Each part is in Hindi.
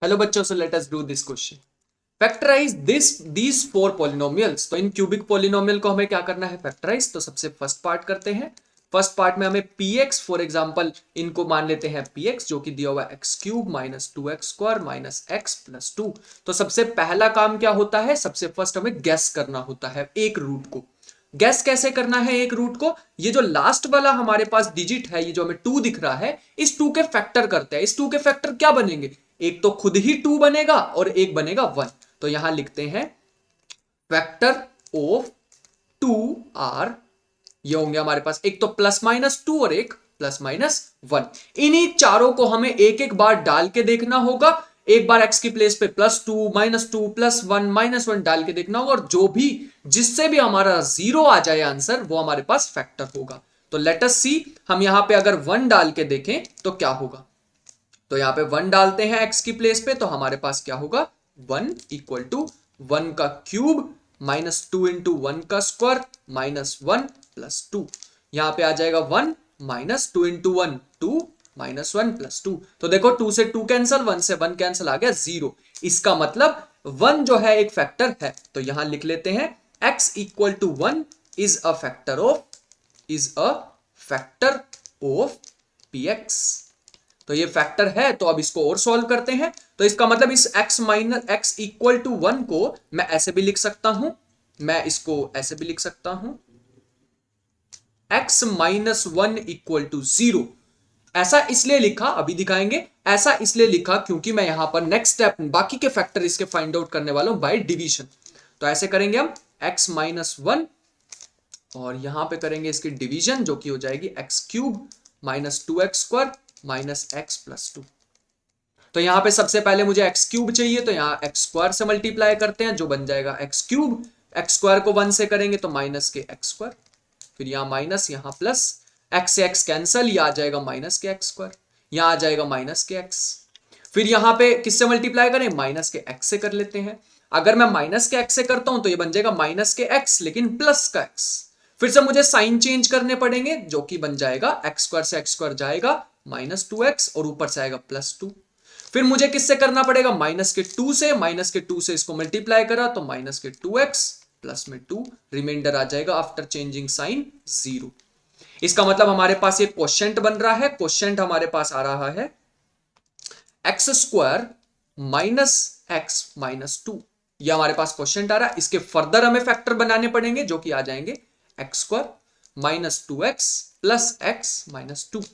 हेलो बच्चों, so let us do this question. Factorise these four polynomials. तो इन क्यूबिक पॉलिनोमियल को हमें क्या करना है? फैक्टराइज। तो सबसे फर्स्ट पार्ट करते हैं। फर्स्ट पार्ट में हमें px फॉर एग्जांपल इनको मान लेते हैं px, जो कि दिया हुआ x cube minus two x square minus x plus two. तो सबसे पहला काम क्या होता है? सबसे फर्स्ट हमें गैस करना होता है एक रूट को। गैस कैसे करना है एक रूट को? ये जो लास्ट वाला हमारे पास डिजिट है, ये जो हमें टू दिख रहा है, इस टू के फैक्टर करते हैं। इस टू के फैक्टर क्या बनेंगे? एक तो खुद ही टू बनेगा और एक बनेगा वन। तो यहां लिखते हैं फैक्टर ऑफ टू आर, ये होंगे हमारे पास एक तो प्लस माइनस टू और एक प्लस माइनस वन। इन्हीं चारों को हमें एक एक बार डाल के देखना होगा। एक बार एक्स की प्लेस पे plus two minus two plus one minus one डाल के देखना होगा, और जो भी जिससे भी हमारा जीरो आ जाए आंसर, वो हमारे पास फैक्टर होगा। तो लेट अस सी, हम यहां पे अगर वन डाल के देखें तो क्या होगा। तो यहां पे वन डालते हैं एक्स की प्लेस पे, तो हमारे पास क्या होगा? वन इक्वल टू वन का cube minus two into one का square minus one plus two. यहां पे आ जाएगा one minus two into one, two minus one plus two. तो देखो, टू से टू कैंसल, वन से वन कैंसल, आ गया जीरो। इसका मतलब वन जो है एक फैक्टर है। तो यहां लिख लेते हैं x equal to one is a factor of, is a factor of p x. तो ये फैक्टर है, तो अब इसको और सॉल्व करते हैं। तो इसका मतलब इस x minus x equal to one को मैं ऐसे भी लिख सकता हूं, मैं इसको ऐसे भी लिख सकता हूं, x minus one equal to zero. ऐसा इसलिए लिखा, अभी दिखाएंगे, ऐसा इसलिए लिखा क्योंकि मैं यहां पर नेक्स्ट स्टेप बाकी के फैक्टर इसके फाइंड आउट करने वाला हूं बाय डिवीजन। तो ऐसे करेंगे हम x माइनस वन, और यहां पे करेंगे इसकी डिवीजन, जो कि हो जाएगी x cube minus two x square minus x plus two. तो यहां पे सबसे पहले मुझे एक्स क्यूब चाहिए, तो यहां एक्स स्क्वायर से मल्टीप्लाई करते हैं, जो बन जाएगा एक्स क्यूब। एक्स स्क्वायर को वन से करेंगे तो माइनस के एक्स स्क्वायर, फिर यहां माइनस यहां प्लस, एक्स से एक्स कैंसल, यह आ जाएगा माइनस के एक्स स्क्वायर, यहां आ जाएगा माइनस के एक्स। फिर यहां पे किससे मल्टीप्लाई करें? माइनस के एक्स से कर लेते हैं। अगर मैं माइनस के एक्स से करता हूं तो ये बन जाएगा माइनस के एक्स लेकिन प्लस का एक्स। फिर से मुझे साइन चेंज करने पड़ेंगे, जो कि बन जाएगा एक्स स्क्वायर से एक्स स्क्वायर जाएगा माइनस टू एक्स, और ऊपर से आएगा प्लस टू। फिर मुझे किससे करना पड़ेगा? माइनस के टू से, माइनस के टू से इसको मल्टीप्लाई करा तो माइनस के टू एक्स प्लस में टू, रिमाइंडर आ जाएगा आफ्टर चेंजिंग साइन जीरो। इसका मतलब हमारे पास ये क्वोशंट बन रहा है। क्वोशंट हमारे पास आ रहा है x square minus x minus to. ये हमारे पास क्वोशंट आ रहा है। इसके फर्दर हमें फैक्टर बनाने पड़ेंगे, जो कि आ जाएंगे x square minus two x plus x minus to.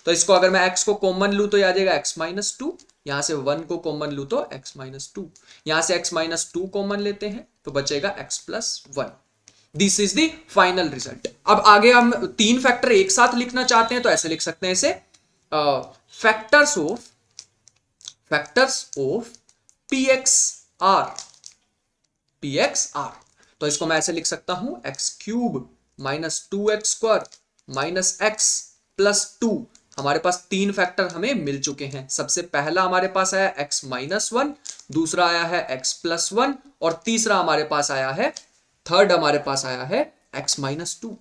तो इसको अगर मैं x को कॉमन लू तो यह आ जाएगा x माइनस टू, यहां से वन को कॉमन लू तो x माइनस टू, यहां से x माइनस टू कॉमन लेते हैं तो बचेगा x plus one. This is the final result. अब आगे हम तीन फैक्टर एक साथ लिखना चाहते हैं तो ऐसे लिख सकते हैं इसे, factors of, factors of p x are, p x are. तो इसको मैं ऐसे लिख सकता हूं x cube minus two x square minus x plus two. हमारे पास तीन फैक्टर हमें मिल चुके हैं। सबसे पहला हमारे पास आया एक्स माइनस वन, दूसरा आया है एक्स प्लस वन, और तीसरा हमारे पास आया है, थर्ड हमारे पास आया है x minus two,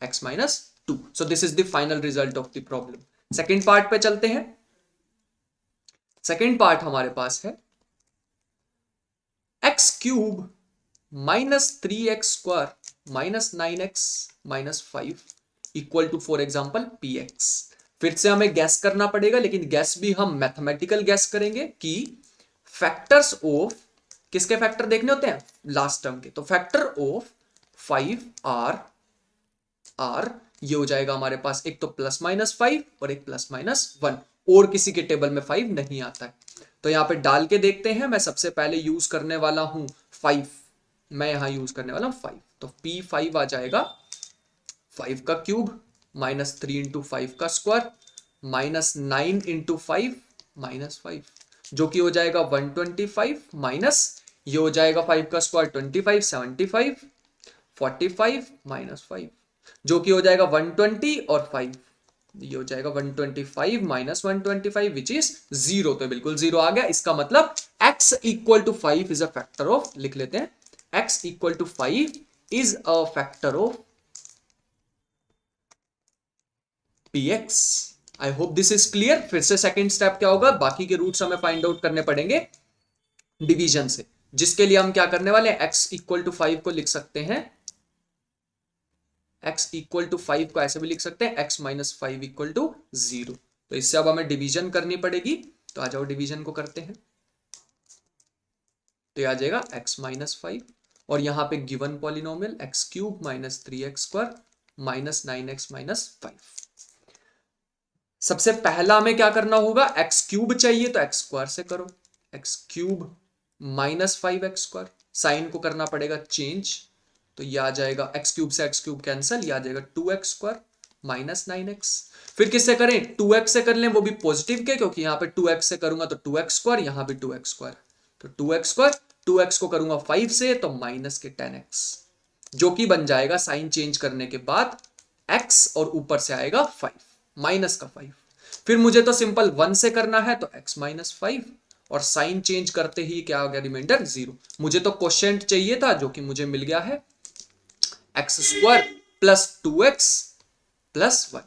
x minus two. So this is the final result of the problem. Second part पे चलते हैं। सेकेंड पार्ट हमारे पास है x cube minus three x square minus nine x minus five equal to for example p x. फिर से हमें गैस करना पड़ेगा, लेकिन गैस भी हम मैथमेटिकल गैस करेंगे कि फैक्टर्स ऑफ, किसके फैक्टर देखने होते हैं? लास्ट टर्म के। तो factor of five are, are ये हो जाएगा हमारे पास एक तो प्लस माइनस फाइव और एक प्लस माइनस वन, और किसी के टेबल में फाइव नहीं आता है। तो यहां पे डाल के देखते हैं। मैं सबसे पहले यूज करने वाला हूं फाइव, मैं यहां यूज करने वाला हूं फाइव। तो पी फाइव आ जाएगा फाइव का cube minus three into five का square minus nine into five minus five, जो कि हो जाएगा वन ट्वेंटी फाइव, माइनस ये हो जाएगा फाइव का square twenty five, seventy five, forty five minus five, जो कि हो जाएगा वन ट्वेंटी और फाइव, ये हो जाएगा one twenty five minus one twenty five which is zero. तो बिल्कुल जीरो आ गया। इसका मतलब x equal to five is a factor of, लिख लेते हैं x equal to five is a factor of px। I hope this is clear. फिर से सेकंड स्टेप क्या होगा, बाकी के रूट्स हमें फाइंड आउट करने पड़ेंगे डिवीजन से, जिसके लिए हम क्या करने वाले हैं, x इक्वल टू 5 को लिख सकते हैं, x इक्वल टू 5 को ऐसे भी लिख सकते हैं, x माइनस 5 इक्वल टू 0। तो इससे अब हमें डिवीजन करनी पड़ेगी, तो आ जाओ डिवीजन को करते हैं। तो आ जाएगा x माइनस 5 और यहां पे given polynomial x cube minus 3x square minus 9x minus 5। सबसे पहला हमें क्या करना होगा, एक्स क्यूब चाहिए तो एक्स स्क्वायर से करो, x cube minus 5x square, sign को करना पड़ेगा चेंज, तो ये आ जाएगा एक्स क्यूब से एक्स क्यूब कैंसिल, ये आ जाएगा 2x स्क्वायर माइनस 9x। फिर किससे करें, 2x से कर लें, वो भी पॉजिटिव के, क्योंकि यहां पे 2x से करूंगा तो 2x स्क्वायर, यहां भी 2x स्क्वायर, तो 2x स्क्वायर, 2x को करूंगा 5 से तो माइनस के 10x, जो कि बन जाएगा साइन चेंज करने के बाद x और ऊपर से आएगा 5 माइनस का 5। फिर मुझे तो सिंपल 1 से करना है, तो x माइनस 5 और साइन चेंज करते ही क्या हो गया, रिमाइंडर 0। मुझे तो क्वोशिएंट चाहिए था, जो कि मुझे मिल गया है x square plus 2x plus 1।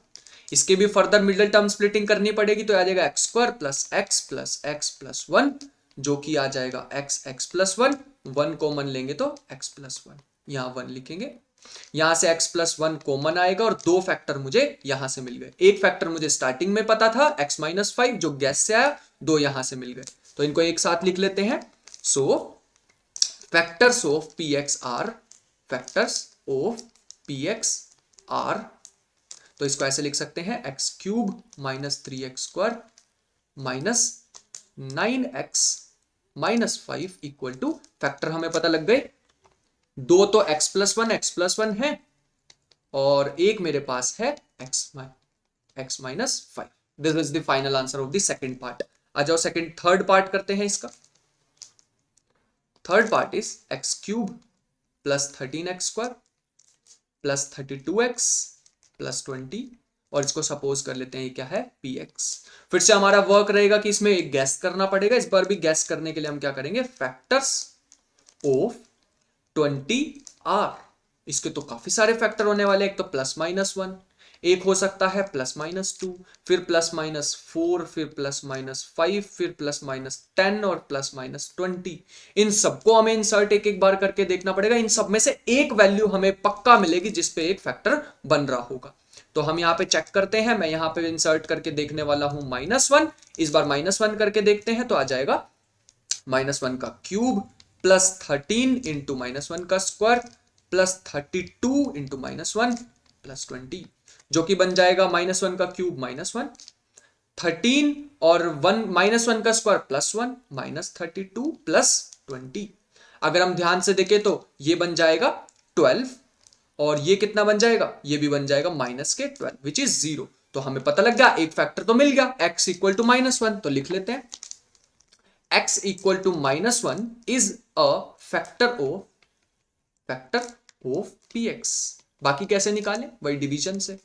इसके भी फर्दर मिडिल टर्म स्प्लिटिंग करनी पड़ेगी, तो आ जाएगा x square plus x plus 1, जो कि आ जाएगा एक्स प्लस 1, 1 कॉमन लेंगे तो एक्स प्लस 1, यहां 1 लिखेंगे, यहां से x प्लस 1 कॉमन आएगा और दो फैक्टर मुझे यहां से मिल गए। एक फैक्टर मुझे स्टार्टिंग में पता था x माइनस 5 जो गैस से आया, दो यहां से मिल गए, तो इनको एक साथ लिख लेते हैं। So factors of p x are, factors of p x are, तो इसको ऐसे लिख सकते हैं x cube minus 3x square minus 9x minus 5 equal to, factor हमें पता लग गए, दो तो x प्लस वन है और एक मेरे पास है x minus 5। This is the final answer of the second part. आ जाओ थर्ड पार्ट करते हैं इसका। Third part is x cube plus 13x square plus 32x plus 20, और इसको सपोज कर लेते हैं ये क्या है, px। फिर से हमारा वर्क रहेगा कि इसमें एक गैस करना पड़ेगा, इस बार भी गैस करने के लिए हम क्या करेंगे, फैक्टर्स ऑफ 20r। इसके तो काफी सारे फैक्टर होने वाले, एक तो प्लस माइनस 1, एक हो सकता है प्लस माइनस 2, फिर प्लस माइनस 4, फिर प्लस माइनस 5, फिर प्लस माइनस 10 और प्लस माइनस 20। इन सबको हमें इंसर्ट एक एक बार करके देखना पड़ेगा, इन सब में से एक वैल्यू हमें पक्का मिलेगी जिसपे एक फैक्टर बन रहा होगा। तो हम यहाँ पे चेक करते हैं, मैं यहाँ पे इंसर्ट करके देखने वाला हूं -1, इस बार -1 करके देखते हैं, तो आ जाएगा -1 का क्यूब प्लस 13 इंटू -1 का स्क्वायर प्लस 32 इंटू -1 प्लस 20, जो कि बन जाएगा -1 का क्यूब -1, 13 और 1 -1 का स्क्वायर +1 माइनस 32 प्लस 20। अगर हम ध्यान से देखें तो ये बन जाएगा 12 और ये कितना बन जाएगा, ये भी बन जाएगा माइनस के 12 विच इज 0। तो हमें पता लग गया, एक फैक्टर तो मिल गया, x इक्वल टू -1, तो लिख लेते हैं x equal to -1 is a factor of px। बाकी कैसे निकालें, वही डिवीजन से।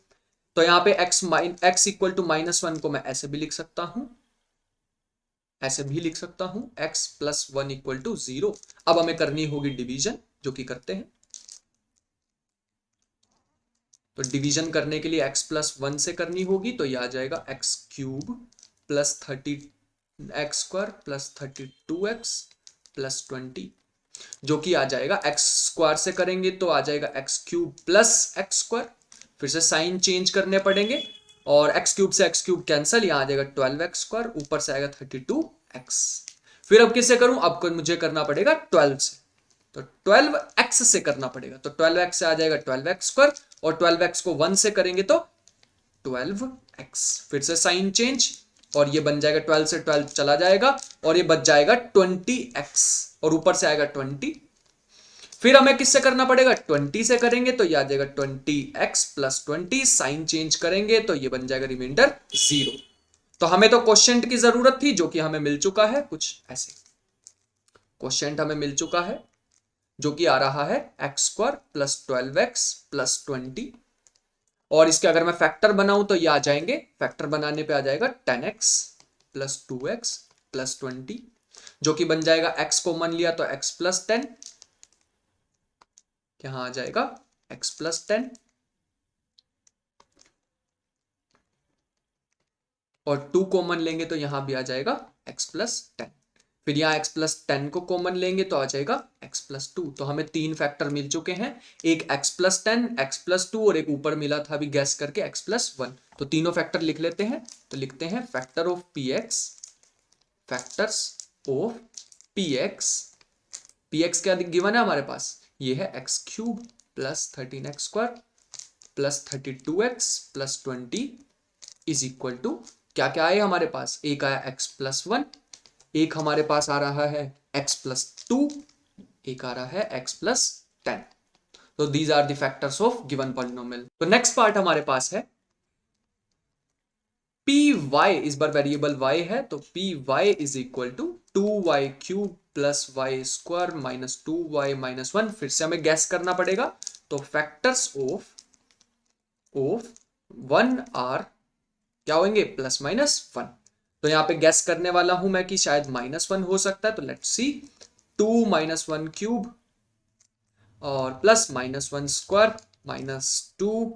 तो यहां पे x इक्वल टू -1 को मैं ऐसे भी लिख सकता हूं, ऐसे भी लिख सकता हूं, x प्लस 1 इक्वल टू 0। अब हमें करनी होगी डिवीजन, जो कि करते हैं। तो डिवीजन करने के लिए x प्लस 1 से करनी होगी, तो यह आ जाएगा x cube plus 30x square plus 32x plus 20, जो कि आ जाएगा x स्क्वायर से करेंगे तो आ जाएगा x cube plus x square, फिर से साइन चेंज करने पड़ेंगे और x क्यूब से x क्यूब कैंसिल, यहां आ जाएगा 12x स्क्वायर, ऊपर से आएगा 32x। फिर अब किससे करूं, अब मुझे करना पड़ेगा 12 से, तो 12x से करना पड़ेगा, तो 12x से आ जाएगा 12x स्क्वायर और 12x को 1 से करेंगे तो 12x, फिर से साइन चेंज और ये बन जाएगा 12 से 12 चला जाएगा और ये बच जाएगा 20x और ऊपर से आएगा 20। फिर हमें किससे करना पड़ेगा, 20 से करेंगे तो ये आ जाएगा 20x प्लस 20, साइन चेंज करेंगे तो ये बन जाएगा रिमाइंडर 0। तो हमें तो क्वोशिएंट की जरूरत थी, जो कि हमें मिल चुका है, कुछ ऐसे क्वोशिएंट हमें मिल चुका है, जो कि आ रहा है x square plus 12x plus 20, और इसके अगर मैं फैक्टर बनाऊं तो ये आ जाएंगे, फैक्टर बनाने पे आ जाएगा 10x प्लस 2x प्लस 20, जो कि बन जाएगा x कॉमन लिया तो x प्लस 10, यहां आ जाएगा x प्लस 10 और 2 कॉमन लेंगे तो यहां भी आ जाएगा x+10। फिर यहाँ x+10 को कॉमन लेंगे तो आ जाएगा x+2। तो हमें 3 फैक्टर मिल चुके हैं, एक x+10, x+2 और एक ऊपर मिला था अभी गैस करके x+1। तो तीनों फैक्टर लिख लेते हैं। तो लिखते हैं factor of px, factors of px। px क्या गिवन है हमारे पास, ये है x³ plus 13x² plus 32x plus 20 is equal to क्या क्या आए हमारे पास, एक आया x+1, एक हमारे पास आ रहा है x+2, एक आ रहा है x+10। तो these are the factors of given polynomial. तो नेक्स्ट पार्ट हमारे पास है py, इस बार वेरिएबल y है तो py is equal to 2y³ plus y² minus 2y minus 1। फिर से हमें गैस करना पड़ेगा। तो फैक्टर्स ऑफ 1 आर क्या होंगे, प्लस माइनस 1। तो यहां पे गैस करने वाला हूं मैं कि शायद -1 हो सकता है। तो लेट्स सी, 2 - 1³ और प्लस -1² माइनस 2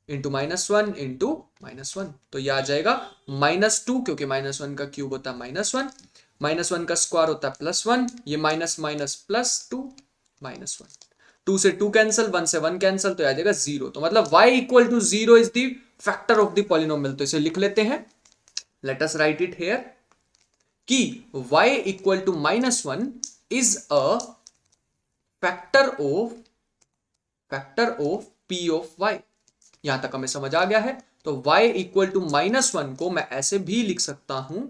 इंटू -1 इंटू -1। तो यह आ जाएगा -2, क्योंकि -1 का क्यूब होता है -1, -1 का स्क्वायर होता है +1, ये माइनस माइनस +2 -1। 2 से 2 कैंसिल, 1 से 1 कैंसिल, तो आ जाएगा 0। तो मतलब y equal to 0 is the factor of the polynomial. तो इसे लिख लेते हैं, let us write it here कि y equal to -1 is a factor of p of y। यहां तक हमें समझ आ गया है। तो y इक्वल टू -1 को मैं ऐसे भी लिख सकता हूं,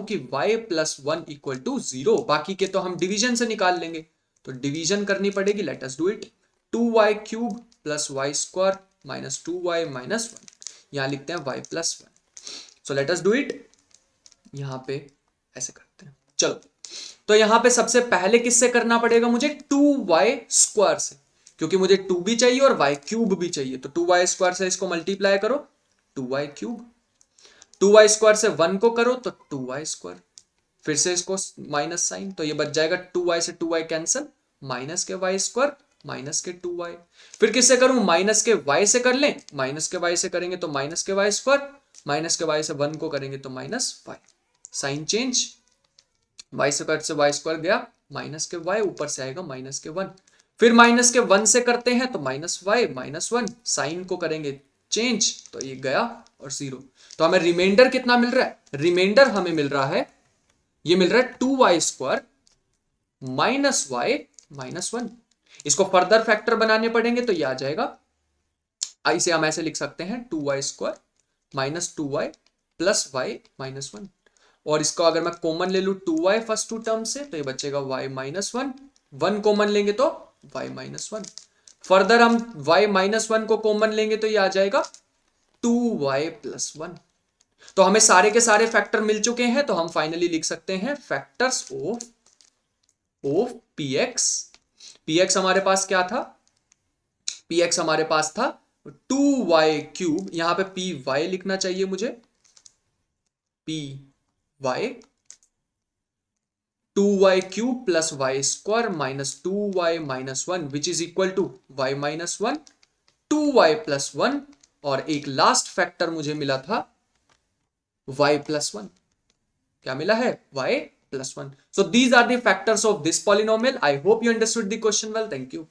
कि y प्लस 1 इक्वल टू 0। बाकी के तो हम डिवीजन से निकाल लेंगे। तो डिवीजन करनी पड़ेगी, late us do it. 2y³ plus y² minus 2y minus 1, यहां लिखते हैं y plus 1। So let us do it. यहां पे ऐसे करते हैं, चलो। तो यहां पे सबसे पहले किससे करना पड़ेगा मुझे, 2y² से, क्योंकि मुझे 2 भी चाहिए और y³ भी चाहिए। तो 2y² से इसको मल्टीप्लाई करो, 2y³। 2y² से 1 को करो तो 2y², फिर से इसको माइनस साइन, तो ये बच जाएगा 2y से 2y कैंसिल, माइनस के y² माइनस के 2y। फिर किससे करूं, माइनस के y से कर लें, माइनस के y से करेंगे तो माइनस के y², माइनस के y से 1 को करेंगे तो minus y। Sign change, y² से y² गया, माइनस के y, ऊपर से आएगा माइनस के 1। फिर माइनस के 1 से करते हैं तो माइनस y माइनस 1, साइन को करेंगे चेंज, तो ये गया और 0। तो हमें रिमाइंडर कितना मिल रहा है, रिमाइंडर हमें मिल रहा है, ये मिल रहा है 2y² माइनस y माइनस 1। इसको फर्दर फैक्टर बनाने पड़ेंगे तो ये आ जाएगा, इसे हम ऐसे लिख सकते हैं 2y² minus 2y plus y minus 1। और इसको अगर मैं कॉमन ले लूं 2y फर्स्ट टू टर्म से, तो ये बचेगा y माइनस 1, 1 कॉमन लेंगे तो y माइनस 1। फर्दर हम y माइनस 1 को कॉमन लेंगे तो ये आ जाएगा 2y प्लस 1। तो हमें सारे के सारे फैक्टर मिल चुके हैं। तो हम फाइनली लिख सकते हैं फैक्टर्स ऑफ px हमारे पास क्या था, px हमारे पास था 2y³। यहां पे py लिखना चाहिए मुझे, py 2y³ plus y² minus 2y minus 1 which is equal to y minus 1, 2y plus 1, और एक लास्ट फैक्टर मुझे मिला था y प्लस 1। क्या मिला है, y plus 1। So these are the factors of this polynomial. I hope you understood the question well. Thank you.